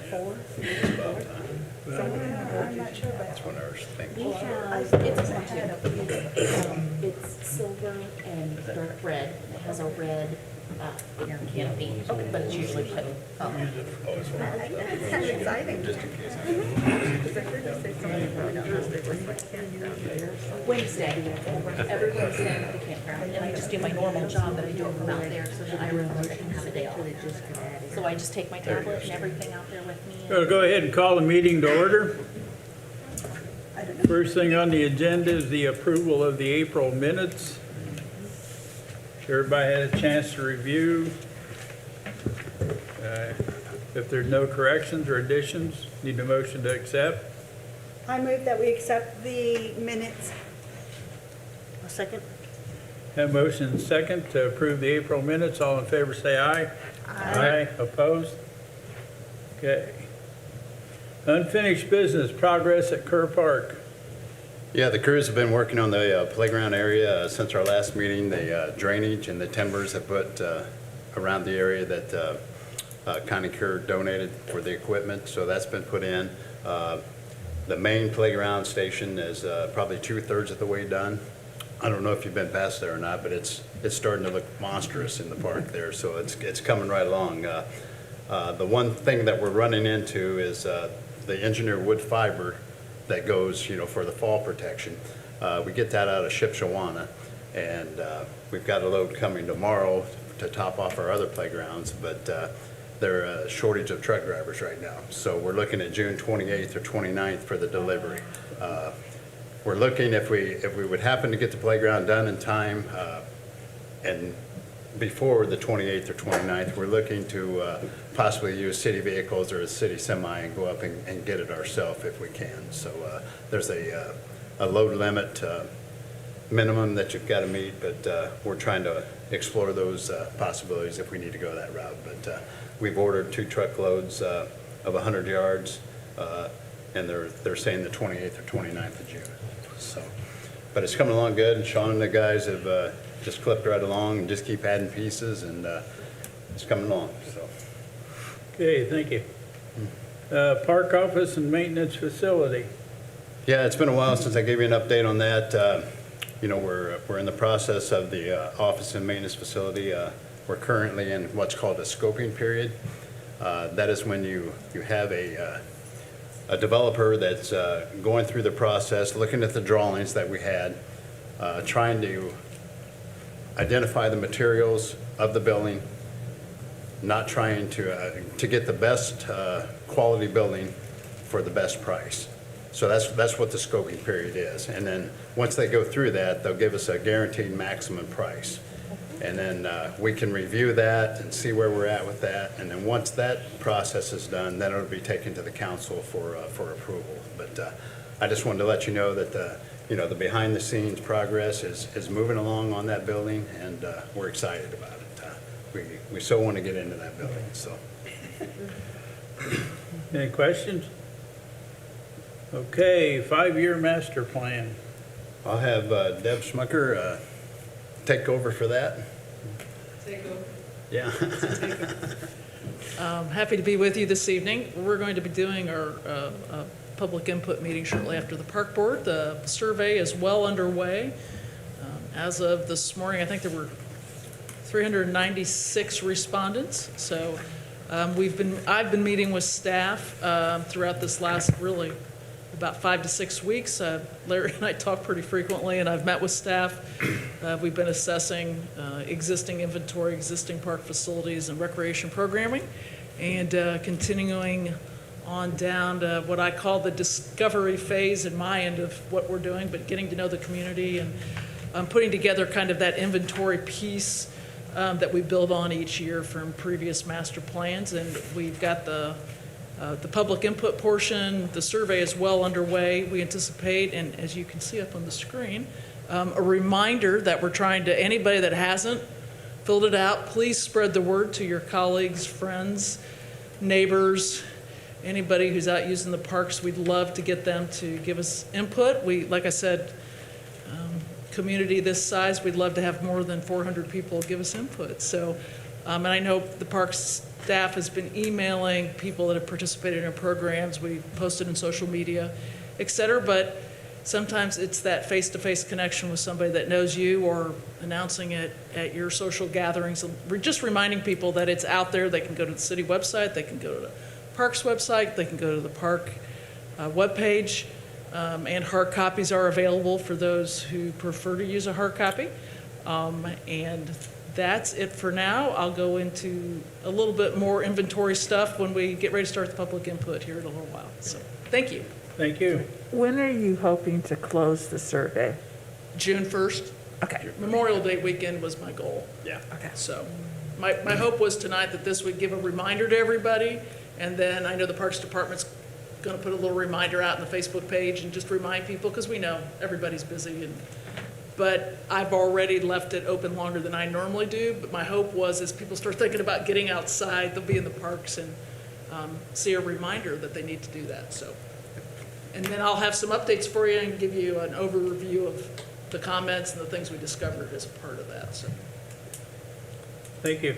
4? I'm not sure, but That's one of our things. We have, it's silver and dark red. It has a red canopy, but it's usually put it's kind of exciting. Just in case. Because I heard you say something about Thursday was like campground. Wednesday, every Wednesday at the campground. And I just do my normal job that I do from out there, so that I remember I can have a day off. So I just take my tablet and everything out there with me. We'll go ahead and call the meeting to order. I don't know. First thing on the agenda is the approval of the April minutes. Everybody had a chance to review. If there's no corrections or additions, need a motion to accept. I move that we accept the minutes. A second? Have motion and second to approve the April minutes. All in favor say aye. Aye. Opposed? Okay. Unfinished business, progress at Kerr Park. Yeah, the crews have been working on the playground area since our last meeting. The drainage and the timbers have put around the area that County Care donated for the equipment, so that's been put in. The main playground station is probably 2/3 of the way done. I don't know if you've been past there or not, but it's starting to look monstrous in the park there, so it's coming right along. The one thing that we're running into is the engineered wood fiber that goes, for the fall protection. We get that out of Shipshawana, and we've got a load coming tomorrow to top off our other playgrounds, but there are a shortage of truck drivers right now. So we're looking at June 28th or 29th for the delivery. We're looking, if we would happen to get the playground done in time, and before the 28th or 29th, we're looking to possibly use city vehicles or a city semi and go up and get it ourselves if we can. So there's a load limit minimum that you've got to meet, but we're trying to explore those possibilities if we need to go that route. But we've ordered 2 truckloads of 100 yards, and they're saying the 28th or 29th of June. So, but it's coming along good, and Sean and the guys have just clipped right along and just keep adding pieces, and it's coming along. So. Okay, thank you. Park office and maintenance facility. Yeah, it's been a while since I gave you an update on that. We're in the process of the office and maintenance facility. We're currently in what's called a scoping period. That is when you have a developer that's going through the process, looking at the drawings that we had, trying to identify the materials of the building, not trying to get the best quality building for the best price. So that's what the scoping period is. And then once they go through that, they'll give us a guaranteed maximum price. And then we can review that and see where we're at with that. And then once that process is done, then it'll be taken to the council for approval. But I just wanted to let you know that the behind the scenes progress is moving along on that building, and we're excited about it. We so want to get into that building. So. Any questions? Okay, 5-year master plan. I'll have Deb Schmucker take over for that. Take over. Yeah. Happy to be with you this evening. We're going to be doing our public input meeting shortly after the park board. The survey is well underway. As of this morning, I think there were 396 respondents. So I've been meeting with staff throughout this last really about 5 to 6 weeks. Larry and I talk pretty frequently, and I've met with staff. We've been assessing existing inventory, existing park facilities and recreation programming, and continuing on down to what I call the discovery phase in my end of what we're doing, but getting to know the community and putting together kind of that inventory piece that we build on each year from previous master plans. And we've got the public input portion. The survey is well underway. We anticipate, and as you can see up on the screen, a reminder that we're trying to, anybody that hasn't filled it out, please spread the word to your colleagues, friends, neighbors, anybody who's out using the parks. We'd love to get them to give us input. Like I said, community this size, we'd love to have more than 400 people give us input. So And I know the parks staff has been emailing people that have participated in our programs. We posted in social media, et cetera, but sometimes it's that face-to-face connection with somebody that knows you or announcing it at your social gatherings. We're just reminding people that it's out there. They can go to the city website, they can go to the park's website, they can go to the park webpage, and hard copies are available for those who prefer to use a hard copy. And that's it for now. I'll go into a little bit more inventory stuff when we get ready to start the public input here in a little while. So, thank you. Thank you. When are you hoping to close the survey? June 1st. Okay. Memorial Day weekend was my goal. Yeah. Okay. So my hope was tonight that this would give a reminder to everybody, and then I know the Parks Department's going to put a little reminder out on the Facebook page and just remind people, because we know everybody's busy. But I've already left it open longer than I normally do, but my hope was as people start thinking about getting outside, they'll be in the parks and see a reminder that they need to do that. So, and then I'll have some updates for you and give you an overview of the comments and the things we discovered as a part of that. So. Thank you.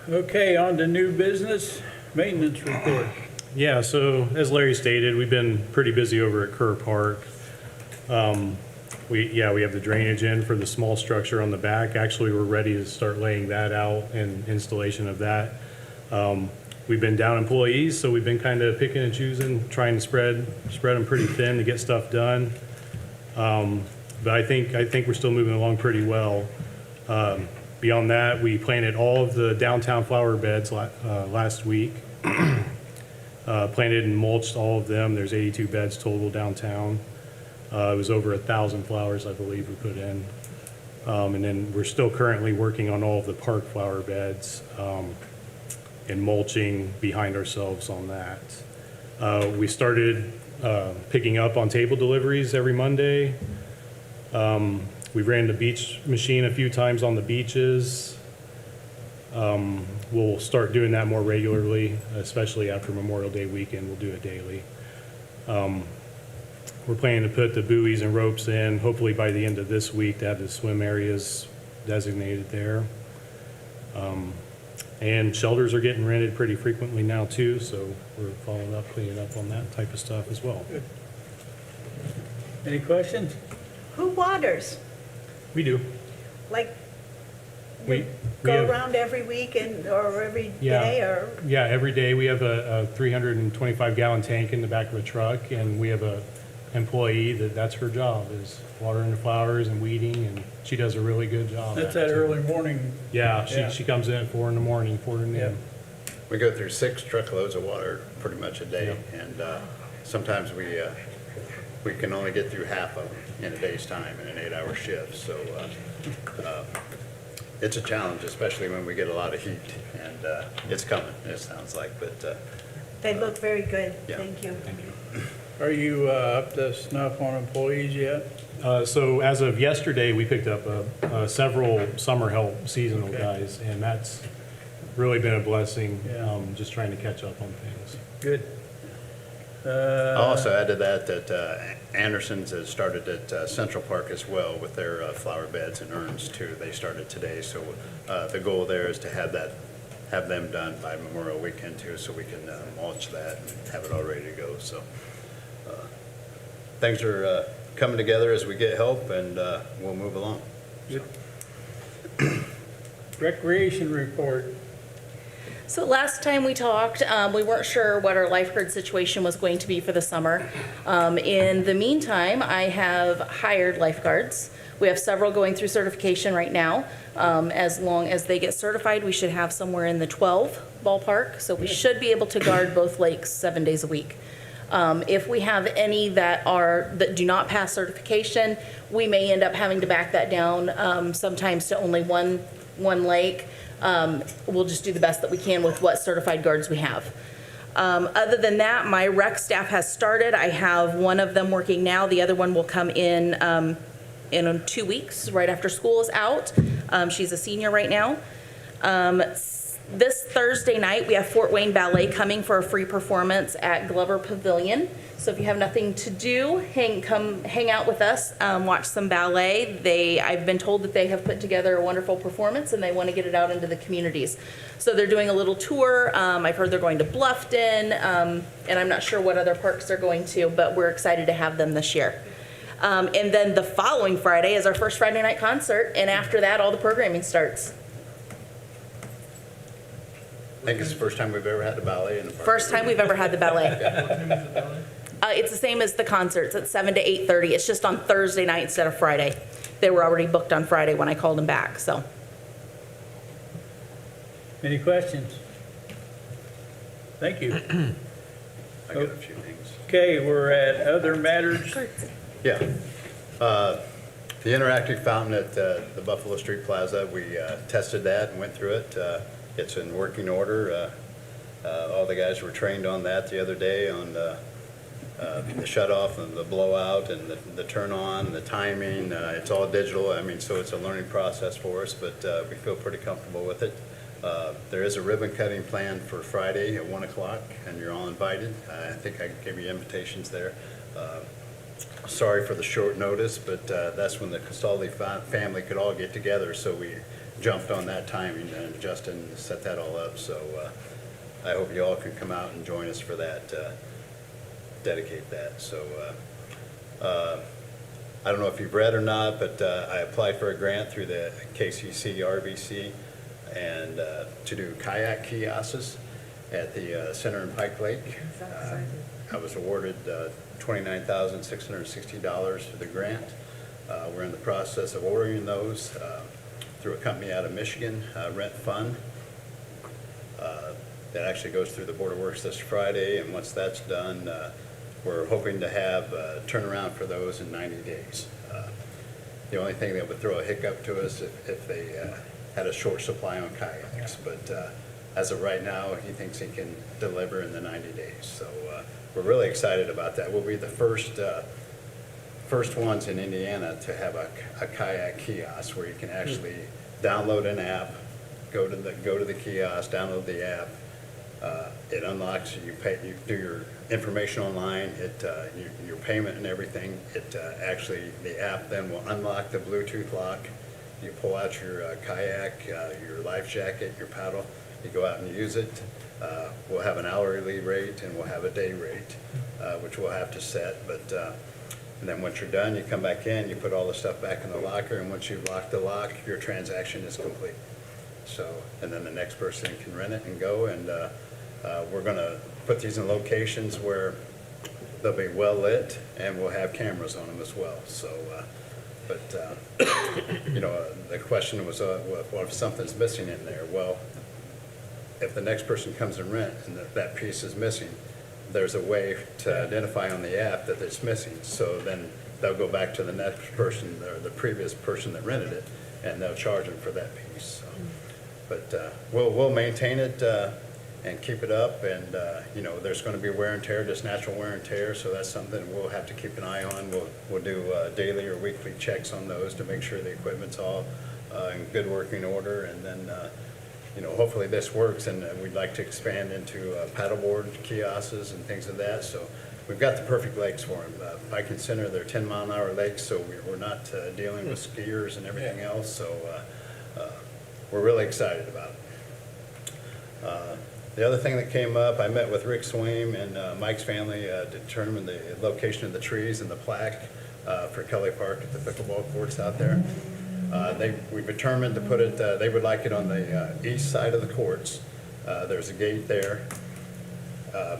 Okay, on to new business, maintenance report. Yeah, so as Larry stated, we've been pretty busy over at Kerr Park. We have the drainage in for the small structure on the back. Actually, we're ready to start laying that out and installation of that. We've been down employees, so we've been kind of picking and choosing, trying to spread them pretty thin to get stuff done. But I think we're still moving along pretty well. Beyond that, we planted all of the downtown flower beds last week. Planted and mulched all of them. There's 82 beds total downtown. It was over 1,000 flowers, I believe, we put in. And then we're still currently working on all of the park flower beds and mulching behind ourselves on that. We started picking up on table deliveries every Monday. We ran the beach machine a few times on the beaches. We'll start doing that more regularly, especially after Memorial Day weekend. We'll do it daily. We're planning to put the buoys and ropes in, hopefully by the end of this week, to have the swim areas designated there. And shelters are getting rented pretty frequently now too, so we're following up, cleaning up on that type of stuff as well. Good. Any questions? Who waters? We do. Like, We go have- around every week or every Yeah. day, or? Yeah, every day we have a 325-gallon tank in the back of a truck, and we have a employee that's her job, is watering the flowers and weeding, and she does a really good job. That's at that it, too. early morning. Yeah, Yeah. she comes in at 4 in the morning, 4 to Yeah. noon. We go through 6 truckloads of water pretty much a day, and sometimes we can only get through half of them in a day's time in an 8-hour shift. So it's a challenge, especially when we get a lot of heat, and it's coming, it sounds like, but They look very good, Yeah. thank you. Are you up to snuff on employees yet? So as of yesterday, we picked up several summer help seasonal Okay. guys, and that's really been a blessing, Yeah. just trying to catch up on things. Good. I'll also add to that Anderson's has started at Central Park as well with their flower beds and urns too. They started today, so the goal there is to have them done by Memorial Weekend too, so we can mulch that and have it all ready to go. So things are coming together as we get help, and we'll move along. Good. Recreation report. So last time we talked, we weren't sure what our lifeguard situation was going to be for the summer. In the meantime, I have hired lifeguards. We have several going through certification right now. As long as they get certified, we should have somewhere in the 12 ballpark. So we should be able to guard both lakes 7 days a week. If we have any that do not pass certification, we may end up having to back that down, sometimes to only one lake. We'll just do the best that we can with what certified guards we have. Other than that, my rec staff has started. I have one of them working now. The other one will come in 2 weeks, right after school is out. She's a senior right now. This Thursday night, we have Fort Wayne Ballet coming for a free performance at Glover Pavilion. So if you have nothing to do, come hang out with us, watch some ballet. I've been told that they have put together a wonderful performance and they want to get it out into the communities. So they're doing a little tour. I've heard they're going to Bluffton, and I'm not sure what other parks they're going to, but we're excited to have them this year. And then the following Friday is our first Friday night concert, and after that, all the programming starts. I think it's the first time we've ever had the ballet in the park. First time we've ever had the ballet. It's the same as the concerts, at 7 to 8:30. It's just on Thursday night instead of Friday. They were already booked on Friday when I called them back, so. Any questions? Thank you. I got a few things. Okay, we're at other matters. Yeah. The interactive fountain at the Buffalo Street Plaza, we tested that and went through it. It's in working order. All the guys were trained on that the other day on the shut-off and the blowout and the turn-on, the timing. It's all digital. I mean, so it's a learning process for us, but we feel pretty comfortable with it. There is a ribbon cutting planned for Friday at 1 o'clock, and you're all invited. I think I gave you invitations there. Sorry for the short notice, but that's when the Castaldi family could all get together, so we jumped on that timing, and Justin set that all up. So I hope you all can come out and join us for that, dedicate that. So I don't know if you've read or not, but I applied for a grant through the KCC RBC and to do kayak kiosks at the center in Pike Lake. I was awarded $29,660 for the grant. We're in the process of ordering those through a company out of Michigan, Rent Fund. That actually goes through the Board of Works this Friday, and once that's done, we're hoping to have a turnaround for those in 90 days. The only thing that would throw a hiccup to us if they had a short supply on kayaks, but as of right now, he thinks he can deliver in the 90 days. So we're really excited about that. We'll be the first ones in Indiana to have a kayak kiosk where you can actually download an app, go to the kiosk, download the app. It unlocks, you do your information online, your payment and everything. Actually, the app then will unlock the Bluetooth lock. You pull out your kayak, your life jacket, your paddle, you go out and use it. We'll have an hourly rate and we'll have a day rate, which we'll have to set. But and then once you're done, you come back in, you put all the stuff back in the locker, and once you've locked the lock, your transaction is complete. So, and then the next person can rent it and go, and we're going to put these in locations where they'll be well lit, and we'll have cameras on them as well. So, you know, the question was, what if something's missing in there? Well, if the next person comes and rent and that piece is missing, there's a way to identify on the app that it's missing. So then they'll go back to the next person or the previous person that rented it, and they'll charge them for that piece. So, but we'll maintain it and keep it up. And you know, there's going to be wear and tear, just natural wear and tear. So that's something we'll have to keep an eye on. We'll do daily or weekly checks on those to make sure the equipment's all in good working order. And then you know, hopefully this works, and we'd like to expand into paddleboard kiosks and things of that. So we've got the perfect lakes for them. Pike and Center, they're 10-mile-an-hour lakes, so we're not dealing with skiers and everything else. So we're really excited about it. The other thing that came up, I met with Rick Swaim and Mike's family to determine the location of the trees and the plaque for Kelly Park at the pickleball courts out there. We determined to put it, they would like it on the east side of the courts. There's a gate there.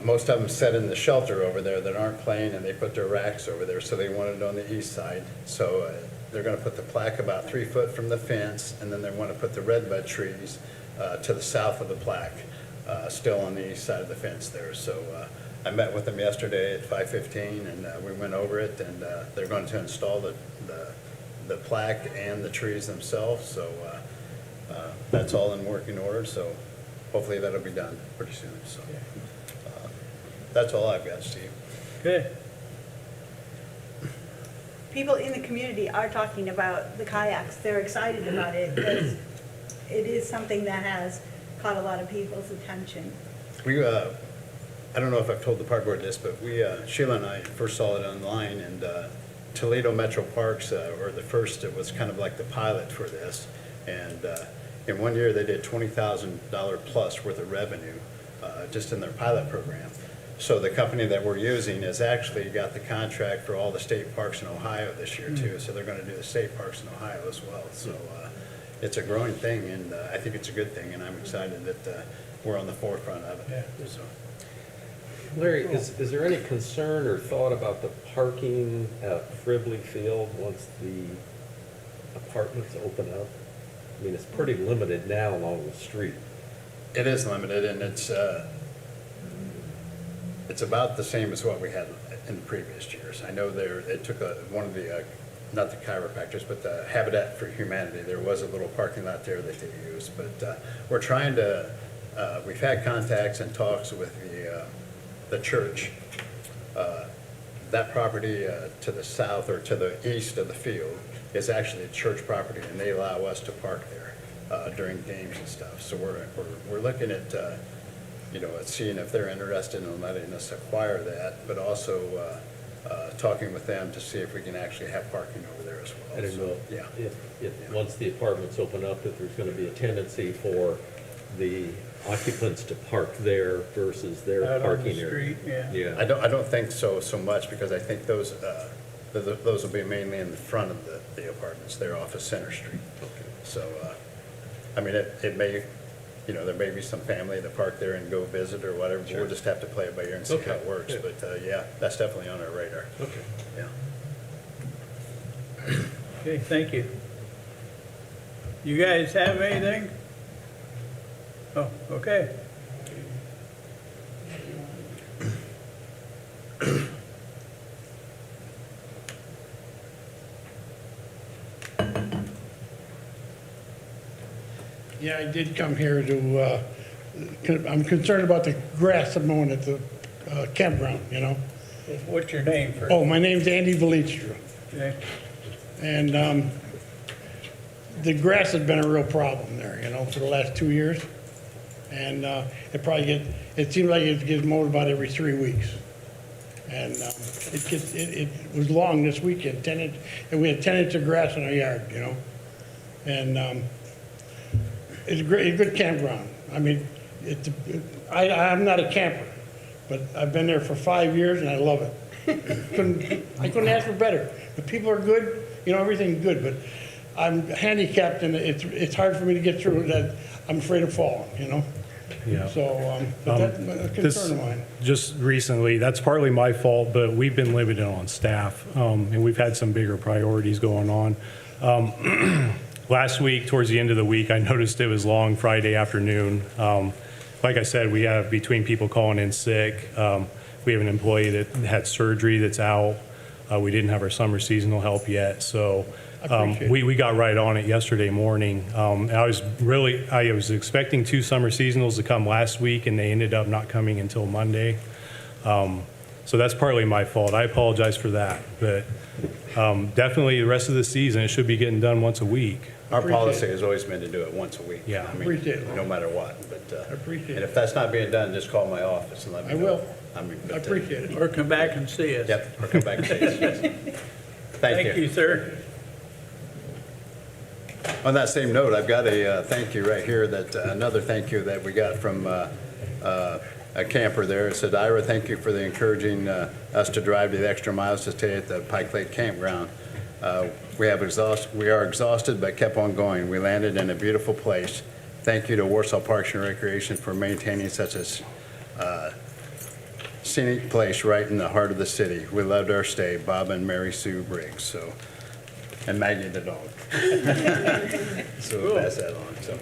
Most of them set in the shelter over there that aren't playing, and they put their racks over there, so they wanted it on the east side. So they're going to put the plaque about 3 foot from the fence, and then they want to put the redbud trees to the south of the plaque, still on the east side of the fence there. So I met with them yesterday at 5:15, and we went over it, and they're going to install the plaque and the trees themselves. So that's all in working order. So hopefully that'll be done pretty soon. So that's all I've got, Steve. Good. People in the community are talking about the kayaks. They're excited about it because it is something that has caught a lot of people's attention. We, I don't know if I've told the park board this, but we, Sheila and I first saw it online, and Toledo Metro Parks were the first, it was kind of like the pilot for this. And in 1 year, they did $20,000 plus worth of revenue just in their pilot program. So the company that we're using has actually got the contract for all the state parks in Ohio this year too. So they're going to do the state parks in Ohio as well. So it's a growing thing, and I think it's a good thing, and I'm excited that we're on the forefront of it. Yeah. So. Larry, is there any concern or thought about the parking at Fribley Field once the apartments open up? I mean, it's pretty limited now along the street. It is limited, and it's about the same as what we had in the previous years. I know they took one of the, not the chiropractors, but the Habitat for Humanity. There was a little parking lot there that they used, but we're trying to, we've had contacts and talks with the church. That property to the south or to the east of the field is actually a church property, and they allow us to park there during games and stuff. So we're looking at, seeing if they're interested in letting us acquire that, but also talking with them to see if we can actually have parking over there as well. I don't know So, yeah. if once the apartments open up, if there's going to be a tendency for the occupants to park there versus their Out on the parking area. street, yeah. I don't think so much, because I think those will be mainly in the front of the apartments. They're off of Center Street. Okay. So, I mean, it may, there may be some family that park there and go visit or whatever. But We'll just have to play it by ear and see how it Okay. works. Yeah. But, yeah, that's definitely on our radar. Okay. Yeah. Okay, thank you. You guys have anything? Oh, okay. Yeah, I did come here to, I'm concerned about the grass I'm mowing at the campground, What's your name first? Oh, my name's Andy Valistro, Okay. and the grass has been a real problem there, for the last 2 years. And it seems like it gets mowed about every 3 weeks. And it was long this weekend, 10 inch, and we had 10 inches of grass in our yard, And it's a good campground. I mean, I'm not a camper, but I've been there for 5 years and I love it. I couldn't ask for better. The people are good, everything's good, but I'm handicapped and it's hard for me to get through that. I'm afraid of falling, Yeah. So, but that's a concern of mine. Just recently, that's partly my fault, but we've been limited on staff, and we've had some bigger priorities going on. Last week, towards the end of the week, I noticed it was long Friday afternoon. Like I said, we have between people calling in sick. We have an employee that had surgery that's out. We didn't have our summer seasonal help yet, so we got right on it yesterday morning. I was expecting 2 summer seasonals to come last week, and they ended up not coming until Monday. So that's partly my fault. I apologize for that, but definitely the rest of the season, it should be getting done once a week. Our Appreciate policy it. has always been to do it once a week. Yeah. I mean, Appreciate it. no matter what. But I appreciate and it. if that's not being done, just call my office and let me I know. will. I mean, I but, appreciate it. Or come back and see us. Yep, or come back and see us. Thank you, sir. On that same note, I've got a thank you right here, another thank you that we got from a camper there. It said, Ira, thank you for encouraging us to drive the extra miles to stay at the Pike Lake Campground. We are exhausted, but kept on going. We landed in a beautiful place. Thank you to Warsaw Parks and Recreation for maintaining such a scenic place right in the heart of the city. We loved our stay, Bob and Mary Sue Briggs, and Maggie the dog. So we'll pass that on. So,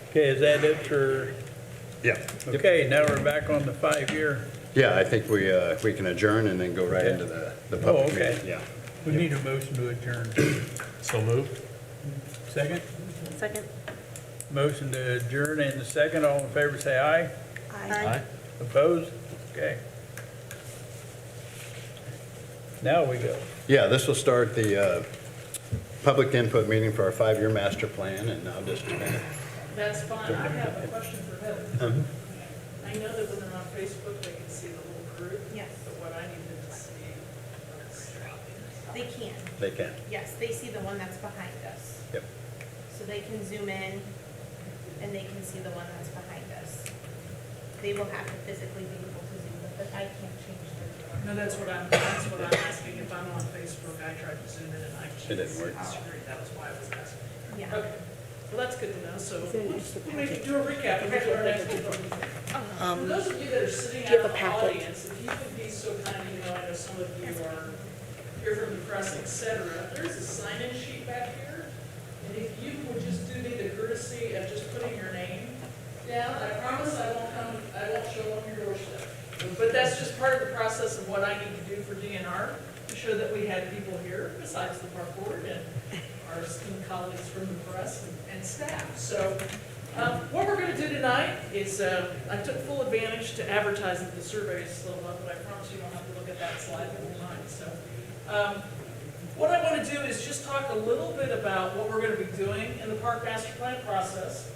Okay, is that it for, yeah. okay, now we're back on the 5-year. Yeah, I think we can adjourn and then go right into the public okay. meeting. Yeah. We need a motion to adjourn. So moved. Second? Second? Motion to adjourn and the second. All in favor, say aye. Aye. Opposed? Okay. Now we go. Yeah, this will start the public input meeting for our 5-year master plan, and I'll just That's fine. I have a question for Heather. I know that when they're on Facebook, they can see the whole group. Yes. But what I needed to see was. They can, They can. yes, they see the one that's behind us. Yep. So they can zoom in and they can see the one that's behind us. They will have to physically be able to zoom, but I can't change their view. No, that's what I'm asking. If I'm on Facebook, I tried to zoom in and I can't didn't see work. the screen. That was why I was asking. Yeah. Okay. Well, that's good to know. So we can do a recap. We'll get to our next meeting. For those of you that are sitting out in the audience, if you would be so kind, I know some of you are here from the press, et cetera. There's a sign-in sheet back here. And if you would just do me the courtesy of just putting your name down, I promise I won't show up your doorstep. But that's just part of the process of what I need to do for DNR, to show that we had people here besides the park board and our esteemed colleagues from the press and staff. So what we're going to do tonight is I took full advantage to advertise that the survey is still up, but I promise you don't have to look at that slide the whole time. So what I want to do is just talk a little bit about what we're going to be doing in the park master plan process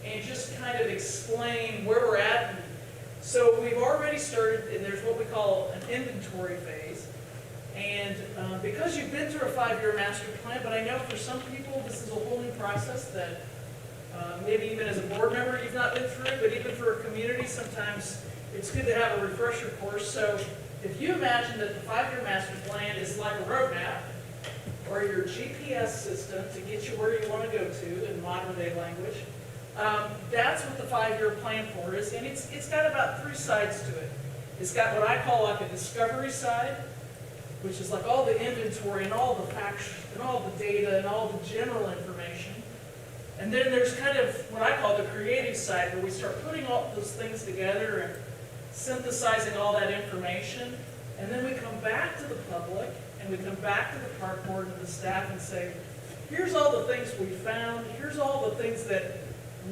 and just kind of explain where we're at. So we've already started, and there's what we call an inventory phase. And because you've been through a 5-year master plan, but I know for some people this is a whole new process that maybe even as a board member you've not been through, but even for a community sometimes it's good to have a refresher course. So if you imagine that the 5-year master plan is like a roadmap or your GPS system to get you where you want to go to in modern day language, that's what the 5-year plan for is. And it's got about 3 sides to it. It's got what I call like a discovery side, which is like all the inventory and all the facts and all the data and all the general information. And then there's kind of what I call the creative side, where we start putting all those things together and synthesizing all that information. And then we come back to the public and we come back to the park board and the staff and say, here's all the things we found, here's all the things that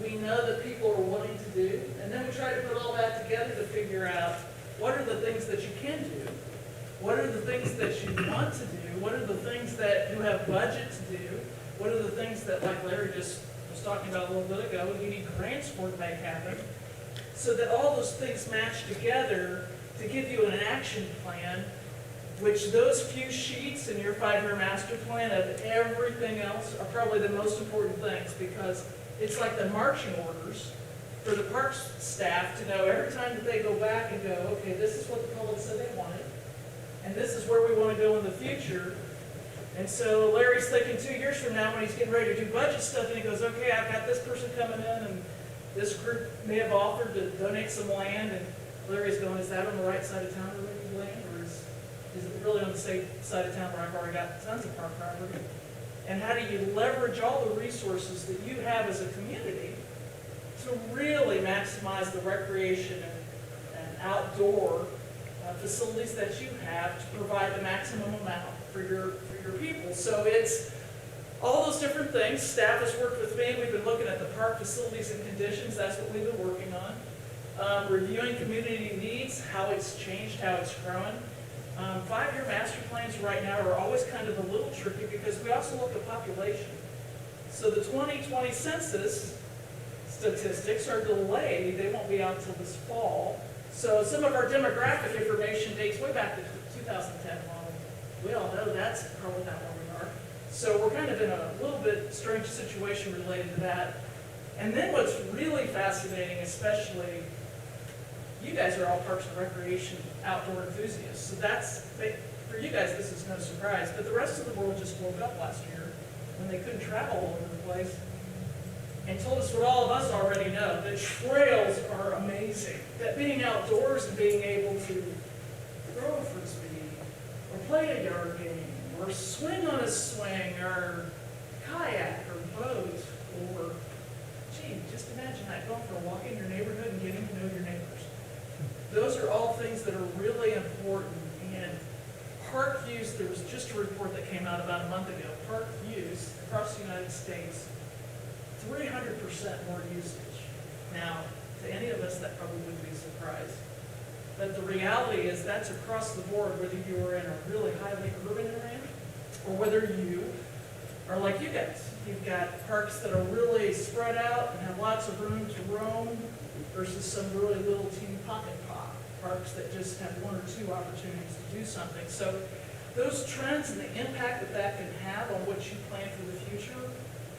we know that people are wanting to do. And then we try to put all that together to figure out what are the things that you can do. What are the things that you want to do? What are the things that you have budget to do? What are the things that, like Larry just was talking about a little bit ago, you need grants for to make happen? So that all those things match together to give you an action plan, which those few sheets in your 5-year master plan of everything else are probably the most important things, because it's like the marching orders for the parks staff to know every time that they go back and go, okay, this is what the public said they wanted. And this is where we want to go in the future. And so Larry's thinking 2 years from now when he's getting ready to do budget stuff, and he goes, okay, I've got this person coming in, and this group may have offered to donate some land. And Larry's going, is that on the right side of town where we need land? Or is it really on the safe side of town where I've already got tons of park property? And how do you leverage all the resources that you have as a community to really maximize the recreation and outdoor facilities that you have to provide the maximum amount for your people? So it's all those different things. Staff has worked with me. We've been looking at the park facilities and conditions. That's what we've been working on. Reviewing community needs, how it's changed, how it's grown. 5-year master plans right now are always kind of a little tricky because we also look at population. So the 2020 census statistics are delayed. They won't be out until this fall. So some of our demographic information dates way back to 2010. Well, we all know that's probably not where we are. So we're kind of in a little bit strange situation related to that. And then what's really fascinating, especially, you guys are all parks and recreation outdoor enthusiasts. So that's, for you guys, this is no surprise. But the rest of the world just woke up last year when they couldn't travel all over the place and told us what all of us already know, that trails are amazing, that being outdoors and being able to throw a frisbee, or play a yard game, or swing on a swing, or kayak, or boat, or, gee, just imagine that, going for a walk in your neighborhood and getting to know your neighbors. Those are all things that are really important. And park views, there was just a report that came out about a month ago, park views across the United States, 300% more usage. Now, to any of us, that probably wouldn't be a surprise. But the reality is that's across the board, whether you are in a really highly urban area or whether you are like you guys. You've got parks that are really spread out and have lots of room to roam versus some really little teeny pocket parks that just have one or two opportunities to do something. So those trends and the impact that that can have on what you plan for the future,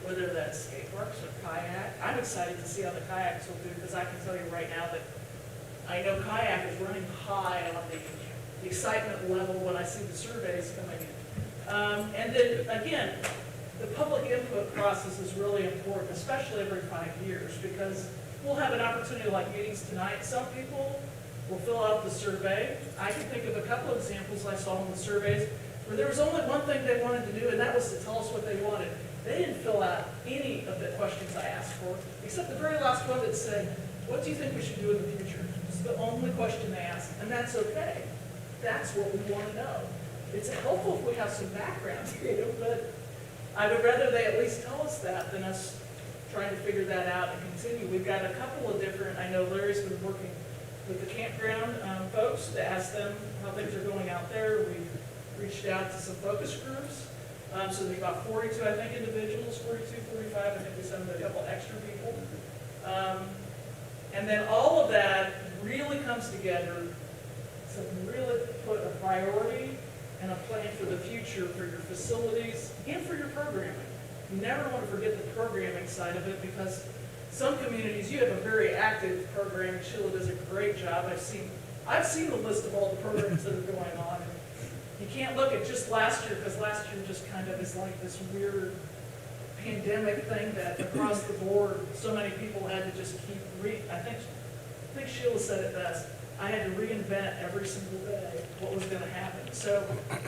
whether that's skate parks or kayak, I'm excited to see how the kayaks will do, because I can tell you right now that I know kayak is running high on the excitement level when I see the surveys coming in. And then, again, the public input process is really important, especially every 5 years, because we'll have an opportunity like meetings tonight. Some people will fill out the survey. I can think of a couple of examples I saw in the surveys where there was only one thing they wanted to do, and that was to tell us what they wanted. They didn't fill out any of the questions I asked for, except the very last one that said, what do you think we should do in the future? It's the only question they asked, and that's okay. That's what we want to know. It's helpful if we have some background, but I would rather they at least tell us that than us trying to figure that out and continue. We've got a couple of different, I know Larry's been working with the campground folks to ask them how things are going out there. We've reached out to some focus groups. So there's about 42, I think, individuals, 42, 45, I think we sent a couple extra people. And then all of that really comes together to really put a priority and a plan for the future for your facilities and for your programming. You never want to forget the programming side of it, because some communities, you have a very active program. Sheila does a great job. I've seen the list of all the programs that are going on. You can't look at just last year, because last year just kind of is like this weird pandemic thing that across the board, so many people had to just keep I think Sheila said it best. I had to reinvent every single day what was going to happen. So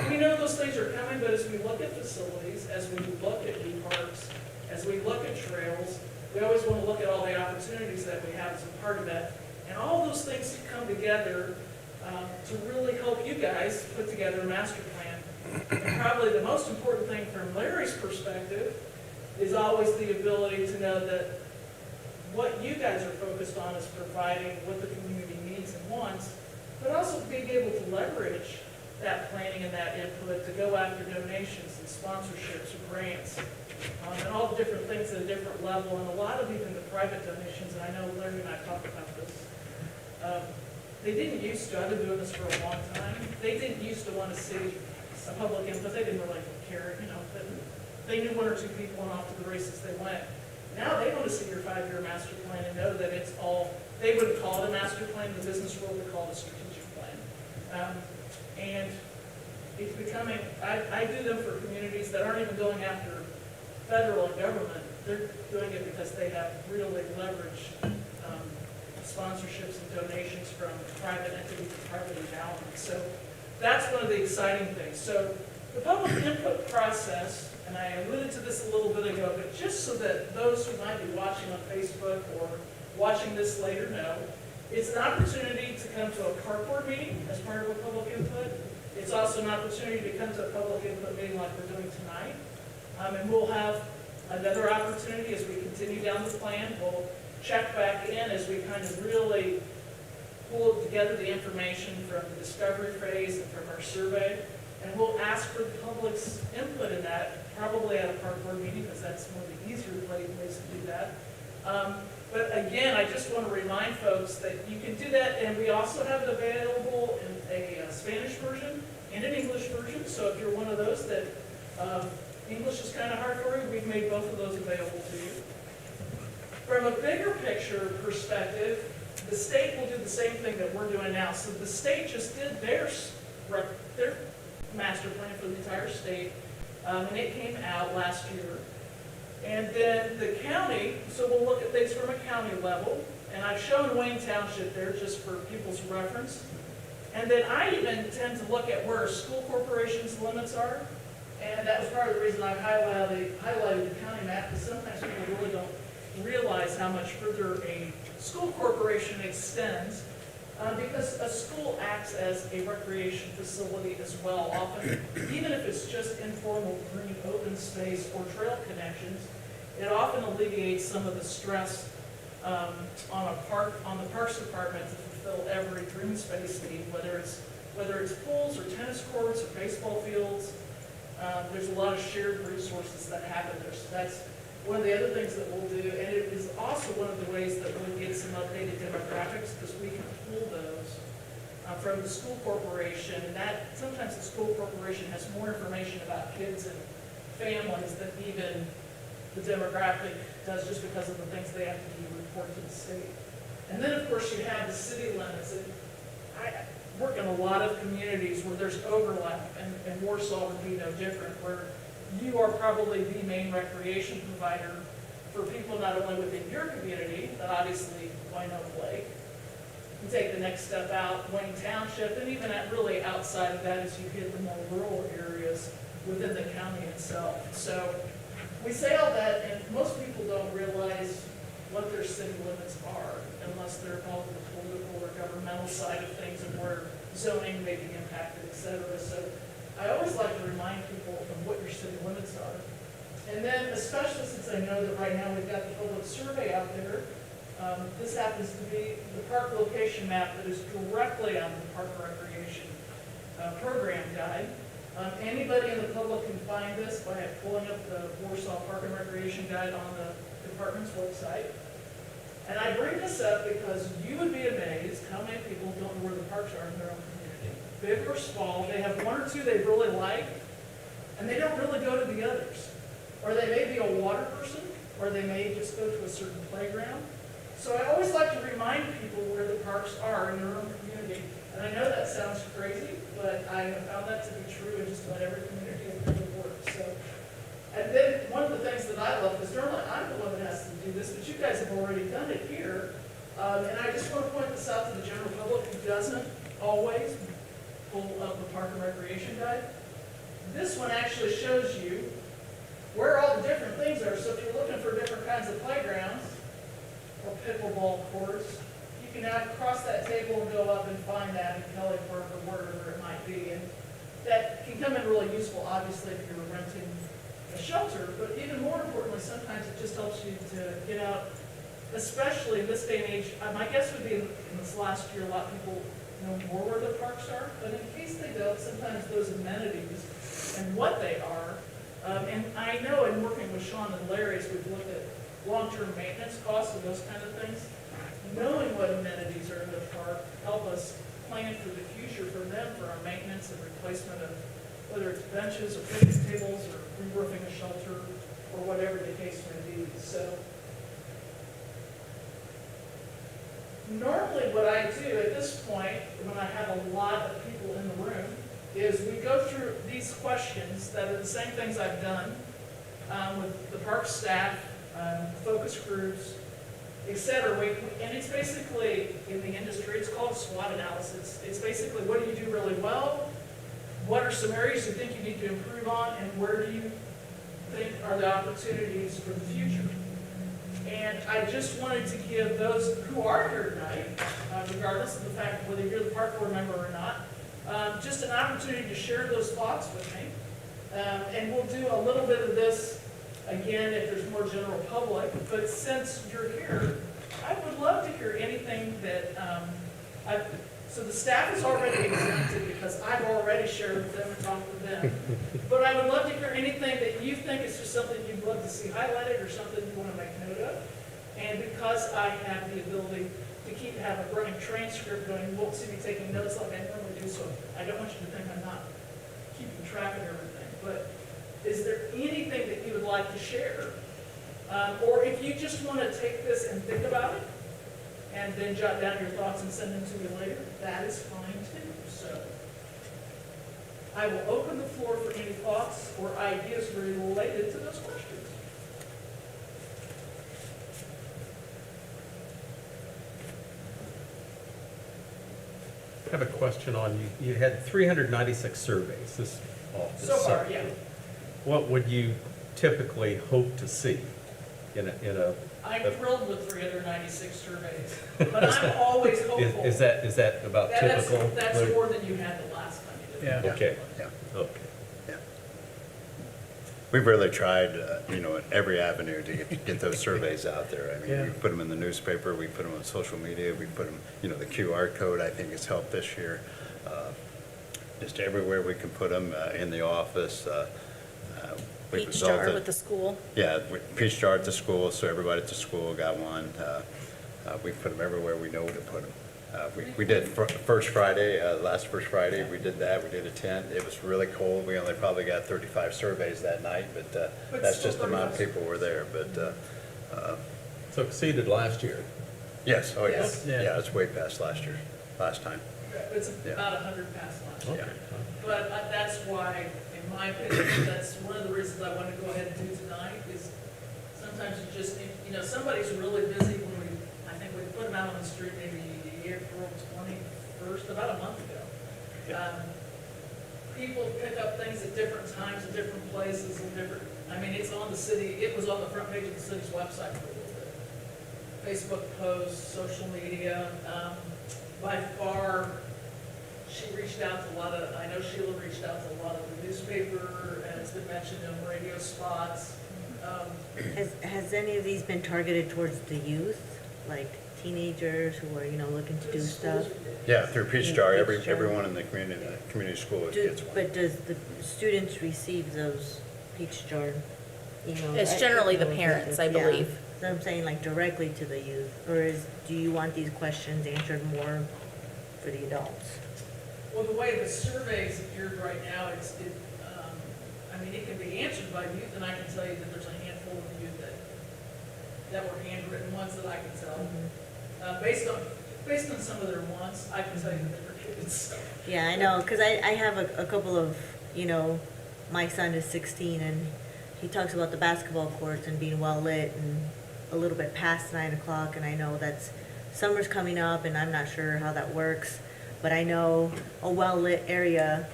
we know those things are coming, but as we look at facilities, as we look at new parks, as we look at trails, we always want to look at all the opportunities that we have as a part of that. And all those things come together to really help you guys put together a master plan. And probably the most important thing from Larry's perspective is always the ability to know that what you guys are focused on is providing what the community needs and wants, but also being able to leverage that planning and that input to go after donations and sponsorships or grants, and all the different things at a different level, and a lot of even the private donations, and I know Larry and I talked about this. They didn't used to, I've been doing this for a long time, they didn't used to want to see a public input, they didn't really care, but they knew one or two people and off to the races they went. Now they want to see your 5-year master plan and know that it's all, they wouldn't call it a master plan, the business world would call it a strategic plan. And it's becoming, I do them for communities that aren't even going after federal and government. They're doing it because they have really leveraged sponsorships and donations from private entities and private endowments. So that's one of the exciting things. So the public input process, and I alluded to this a little bit ago, but just so that those who might be watching on Facebook or watching this later know, it's an opportunity to come to a park board meeting as part of a public input. It's also an opportunity to come to a public input meeting like we're doing tonight. And we'll have another opportunity as we continue down the plan. We'll check back in as we kind of really pull together the information from the discovery phase and from our survey. And we'll ask for the public's input in that, probably at a park board meeting, because that's one of the easier ways to do that. But again, I just want to remind folks that you can do that, and we also have it available in a Spanish version and an English version. So if you're one of those that English is kind of hard for you, we've made both of those available to you. From a bigger picture perspective, the state will do the same thing that we're doing now. So the state just did their master plan for the entire state, and it came out last year. And then the county, so we'll look at things from a county level, and I've shown Wayne Township there just for people's reference. And then I even tend to look at where school corporations' limits are, and that was part of the reason I highlighted the county map, because sometimes people really don't realize how much further a school corporation extends, because a school acts as a recreation facility as well. Often, even if it's just informal green open space or trail connections, it often alleviates some of the stress on the Parks Department to fulfill every green space need, whether it's pools or tennis courts or baseball fields. There's a lot of shared resources that happen there. So that's one of the other things that we'll do. And it is also one of the ways that we'll get some updated demographics, because we can pull those from the school corporation. And that, sometimes the school corporation has more information about kids and families than even the demographic does, just because of the things they have to do to report to the state. And then, of course, you have the city limits. And I work in a lot of communities where there's overlap, and Warsaw would be no different, where you are probably the main recreation provider for people not only within your community, but obviously Wynonna Lake. You take the next step out, Wayne Township, and even really outside of that as you hit the more rural areas within the county itself. So we say all that, and most people don't realize what their city limits are unless they're involved in the political or governmental side of things and where zoning may be impacted, et cetera. So I always like to remind people of what your city limits are. And then, especially since I know that right now we've got the public survey out there, this happens to be the park location map that is directly on the Park Recreation Program Guide. Anybody in the public can find this by pulling up the Warsaw Park and Recreation Guide on the department's website. And I bring this up because you would be amazed how many people don't know where the parks are in their own community. Big or small, they have one or two they really like, and they don't really go to the others. Or they may be a water person, or they may just go to a certain playground. So I always like to remind people where the parks are in their own community. And I know that sounds crazy, but I have found that to be true in just about every community I've ever worked. So, and then one of the things that I love, because normally I'm the one that has to do this, but you guys have already done it here. And I just want to point this out to the general public who doesn't always pull up the Park and Recreation Guide. This one actually shows you where all the different things are. So if you're looking for different kinds of playgrounds or pickleball courts, you can now cross that table and go up and find that in Kelly Park or wherever it might be. And that can come in really useful, obviously, if you're renting a shelter, but even more importantly, sometimes it just helps you to get out, especially in this day and age. My guess would be in this last year, a lot of people know more where the parks are, but in case they don't, sometimes those amenities and what they are. And I know in working with Sean and Larry, as we've looked at long-term maintenance costs and those kind of things, knowing what amenities are in the park help us plan for the future for them, for our maintenance and replacement of whether it's benches or picnic tables or re-roofing a shelter or whatever the case may be. So normally what I do at this point, when I have a lot of people in the room, is we go through these questions that are the same things I've done with the park staff, focus groups, et cetera. And it's basically, in the industry, it's called SWOT analysis. It's basically, what do you do really well? What are some areas you think you need to improve on? And where do you think are the opportunities for the future? And I just wanted to give those who are here tonight, regardless of the fact whether you're the park board member or not, just an opportunity to share those thoughts with me. And we'll do a little bit of this again if there's more general public, but since you're here, I would love to hear anything that, so the staff is already exempted because I've already shared with them and talked with them. But I would love to hear anything that you think is just something you'd love to see highlighted or something you want to make note of. And because I have the ability to have a running transcript going, you won't see me taking notes like I normally do, so I don't want you to think I'm not keeping track of everything. But is there anything that you would like to share? Or if you just want to take this and think about it, and then jot down your thoughts and send them to me later, that is fine too. So I will open the floor for any thoughts or ideas related to those questions. I have a question on, you had 396 surveys this So far, summer. yeah. What would you typically hope to see in a I'm thrilled with 396 surveys, but I'm always hopeful. Is that about typical? That's more than you had the last time you did it. Yeah. Okay, Yeah. okay. Yeah. We've really tried, in every avenue to get those surveys out there. I mean, Yeah. we put them in the newspaper, we put them on social media, we put them, the QR code, I think, has helped this year. Just everywhere we can put them, in the office. we've Peach jar resulted- with the school. Yeah, peach jar at the school, so everybody at the school got one. We put them everywhere we know to put them. We did first Friday, last first Friday, we did that, we did a tent. It was really cold, we only probably got 35 surveys that night, but that's just the amount of people were there, but, So exceeded last year. yes, oh yes, Yeah. yeah, it's way past last time. It's Yeah. about 100 past last year. Yeah. But that's why, in my opinion, that's one of the reasons I wanted to go ahead and do tonight, is sometimes you just, you know, somebody's really busy when I think we put them out on the street maybe April 21st, about a month ago. People pick up things at different times, at different places, and different, I mean, it's on the city, it was on the front page of the city's website for a little bit. Facebook posts, social media, by far, she reached out to a lot of, I know Sheila reached out to a lot of the newspaper, and it's been mentioned in radio spots. Has any of these been targeted towards the youth, like teenagers who are, looking to do stuff? Yeah, through Peach Jar, Peach Jar. everyone in the community school gets one. But does the students receive those peach jar emails? It's generally the parents, I Yeah. believe. So I'm saying like directly to the youth, or do you want these questions answered more for the adults? Well, the way the surveys appeared right now, I mean, it can be answered by youth, and I can tell you that there's a handful of youth that were handwritten ones that I can tell. Based on some of their wants, I can tell you that they were kids, so. Yeah, I know, because I have a couple of, my son is 16 and he talks about the basketball courts and being well lit and a little bit past 9 o'clock, and I know that's, summer's coming up and I'm not sure how that works, but I know a well lit area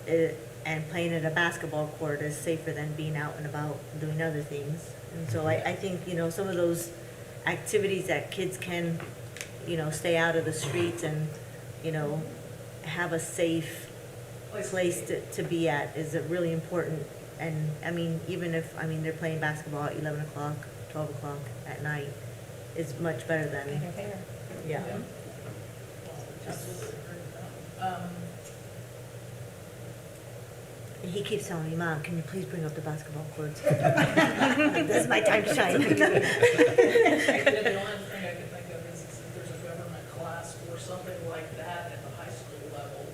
and playing at a basketball court is safer than being out and about doing other things. And so I think, some of those activities that kids can, stay out of the streets and, have a safe place to be at is really important. And, I mean, even if, they're playing basketball at 11 o'clock, 12 o'clock at night, is much better than, yeah. Absolutely agree with that. And he keeps telling me, Mom, can you please bring up the basketball courts? This is my time to shine. The only thing I can think of is if there's a government class or something like that at the high school level.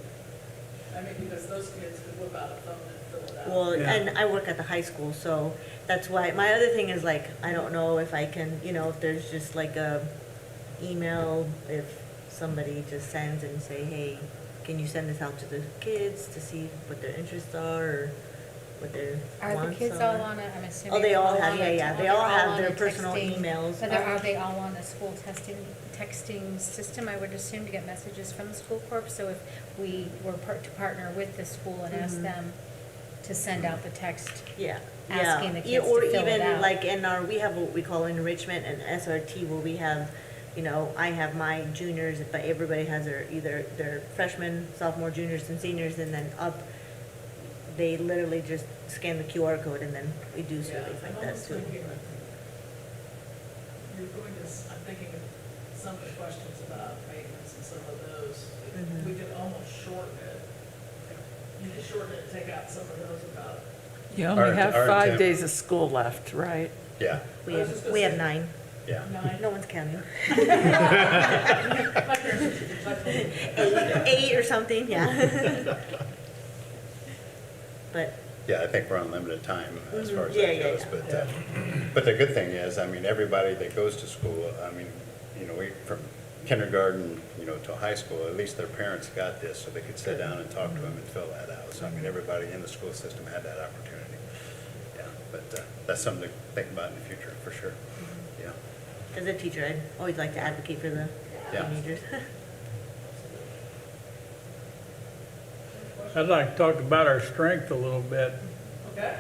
I mean, because those kids could whip out a phone and fill it out. Well, Yeah. and I work at the high school, so that's why, my other thing is like, I don't know if I can, if there's just like a email, if somebody just sends and say, hey, can you send this out to the kids to see what their interests are, or what their Are wants the kids all on it? I'm assuming. Oh, they all have, on yeah, it. yeah, Oh, they they're all have on their the personal texting. emails. But are they all on a school texting system, I would assume, to get messages from the school corp? So if we were to partner with the school and ask them to send out the text, Yeah, asking the yeah. kids Or to fill it even out. like in our, we have what we call enrichment and SRT, where we have, I have my juniors, but everybody has either their freshmen, sophomore, juniors, and seniors, and then up, they literally just scan the QR code, and then we do surveys like that too. I'm thinking of some of the questions about maintenance and some of those. Mhm. We could almost shorten it. You could shorten it, take out some of those about. You Our- only have our 5 intent- days of school left, right? Yeah, We have 9. yeah. No one's counting. My parents are teachers, I told them. 8 or something, yeah. But, Yeah, I think we're on limited time as far as Yeah, that yeah, goes, yeah. but the good thing is, everybody that goes to school, we, from kindergarten, to high school, at least their parents got this, so they could sit down and talk to them and fill that out. So, everybody in the school system had that opportunity. Yeah, but that's something to think about in the future, for sure. Yeah. as a teacher, I'd always like to advocate for the Yeah. teenagers. I'd like to talk about our strength a little bit. Okay.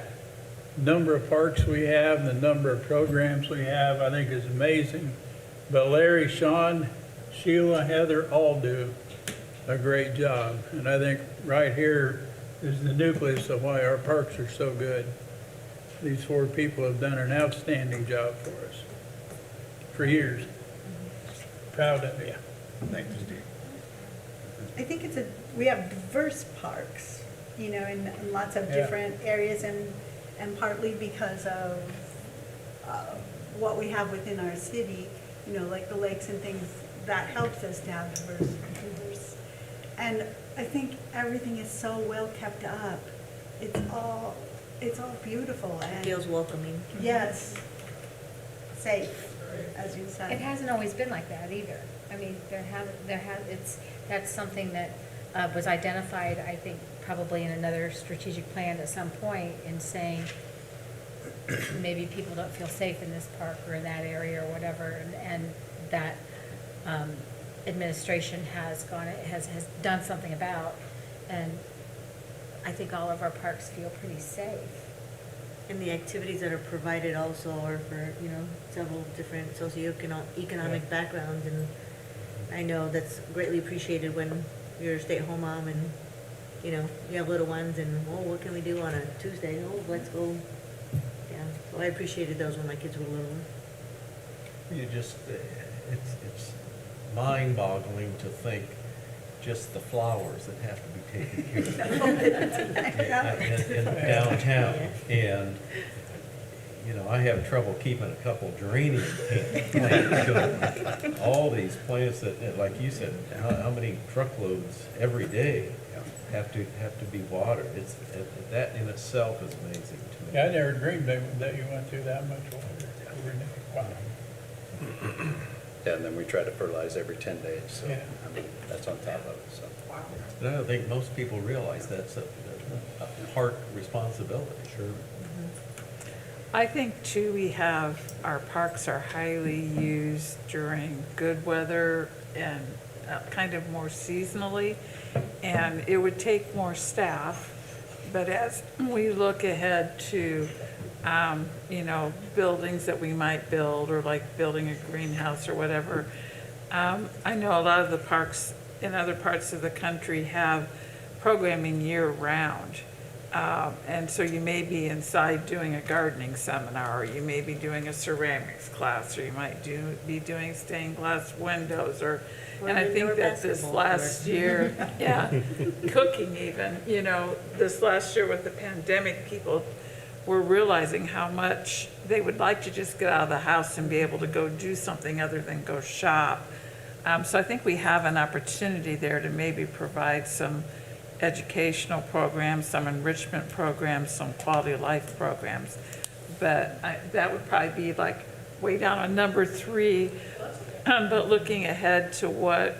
Number of parks we have and the number of programs we have, I think is amazing. But Larry, Sean, Sheila, Heather all do a great job. And I think right here is the nucleus of why our parks are so good. These 4 people have done an outstanding job for us for years. Proud of you. Thanks, Steve. I think we have diverse parks, in lots of Yeah. different areas, and and partly because of what we have within our city, you know, like the lakes and things, that helps us to have diverse. And I think everything is so well kept up. It's all beautiful It and. feels welcoming. Yes, safe, as you said. It hasn't always been like that either. I mean, that's something that was identified, I think, probably in another strategic plan at some point in saying, maybe people don't feel safe in this park or in that area or whatever, and that administration has done something about, and I think all of our parks feel pretty safe. And the activities that are provided also are for, you know, several different socioeconomic backgrounds, and I know that's greatly appreciated when you're a stay-at-home mom and, you know, you have little ones and, well, what can we do on a Tuesday? Oh, let's go. Yeah, so I appreciated those when my kids were little. You just, it's mind-boggling to think just the flowers that have to be taken care of in downtown. And, you know, I have trouble keeping a couple geranium plants going. All these plants that, like you said, how many truckloads every day have to be watered. It's, that in itself is amazing to me. Yeah, I never dreamed that you went through that much water. Wow. Yeah, and then we try to fertilize every 10 days, so, Yeah. I mean, that's on top of it, so. And I don't think most people realize that's a park responsibility. Sure. I think too, our parks are highly used during good weather and kind of more seasonally, and it would take more staff. But as we look ahead to, you know, buildings that we might build, or like building a greenhouse or whatever, I know a lot of the parks in other parts of the country have programming year-round. And so you may be inside doing a gardening seminar, or you may be doing a ceramics class, or you might be doing stained glass windows, or and I think that this last year, yeah, cooking even, you know, this last year with the pandemic, people were realizing how much they would like to just get out of the house and be able to go do something other than go shop. So I think we have an opportunity there to maybe provide some educational programs, some enrichment programs, some quality of life programs. But that would probably be like way down on number 3. But looking ahead to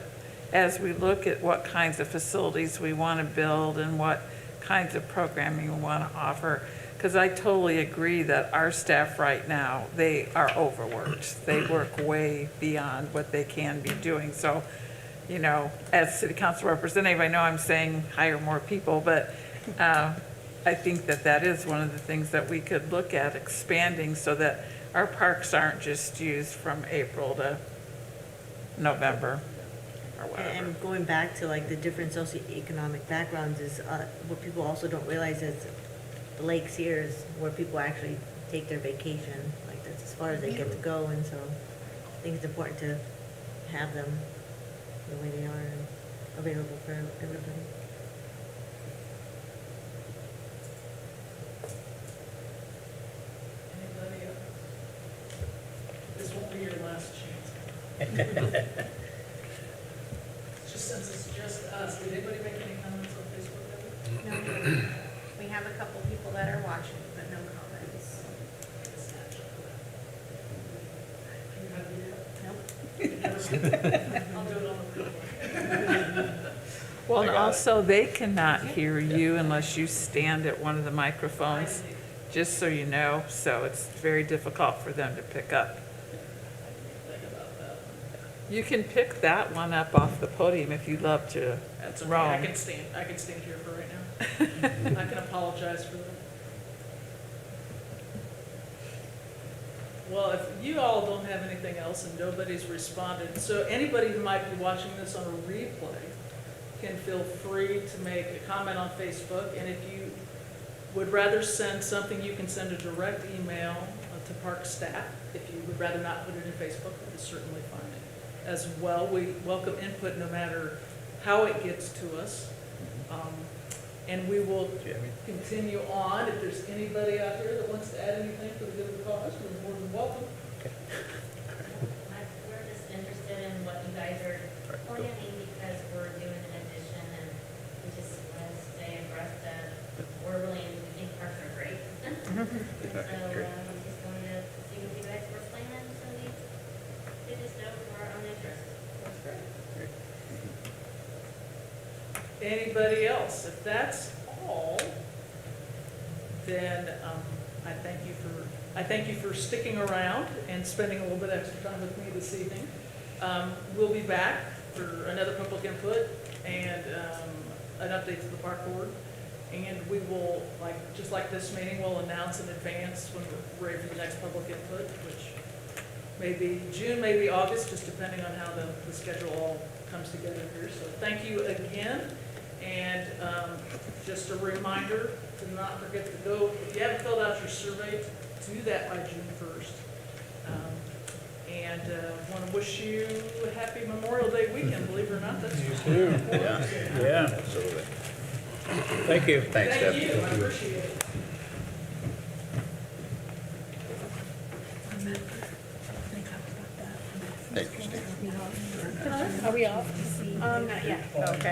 as we look at what kinds of facilities we want to build and what kinds of programming we want to offer, because I totally agree that our staff right now, they are overworked. They work way beyond what they can be doing. So, you know, as city council representative, I know I'm saying hire more people, but I think that is one of the things that we could look at expanding so that our parks aren't just used from April to November or whatever. And going back to like the different socioeconomic backgrounds is what people also don't realize is the lakes here is where people actually take their vacation. Like that's as far as they get to go, and so I think it's important to have them the way they are and available for everybody. Anybody else? This won't be your last chance. Just since it's just us, did anybody make any comments on Facebook? No, we have a couple people that are watching, but no comments. I'll do it on the video. Well, and also, they cannot hear you unless you stand at one of the microphones, just so you know, so it's very difficult for them to pick up. You can pick that one up off the podium if you'd love to That's okay, roam. I can stand here for right now. I can apologize for that. Well, if you all don't have anything else and nobody's responded, so anybody who might be watching this on a replay can feel free to make a comment on Facebook, and if you would rather send something, you can send a direct email to park staff. If you would rather not put it in Facebook, that is certainly fine as well. We welcome input no matter how it gets to us. And we will continue on. If there's anybody out there that wants to add anything for the good of the cause, we're more than welcome. We're just interested in what you guys are planning because we're doing an addition and we just want to stay abreast of, we're really, we think parks are great. So, we just wanted to see what you guys were planning, so we just know for our own interest. That's great. Anybody else? If that's all, then I thank you for sticking around and spending a little bit extra time with me this evening. We'll be back for another public input and an update to the park board. And we will, just like this meeting, we'll announce in advance when we're ready for the next public input, which may be June, maybe August, just depending on how the schedule all comes together here. So thank you again. And just a reminder to not forget to go, if you haven't filled out your survey, do that by June 1st. And want to wish you a happy Memorial Day weekend, believe it or not. That's You too. Yeah, Yeah, absolutely. thank you. Thanks, Deb. Thank you, I appreciate it. Thank you, Steve. Are we off? Not yet. Okay.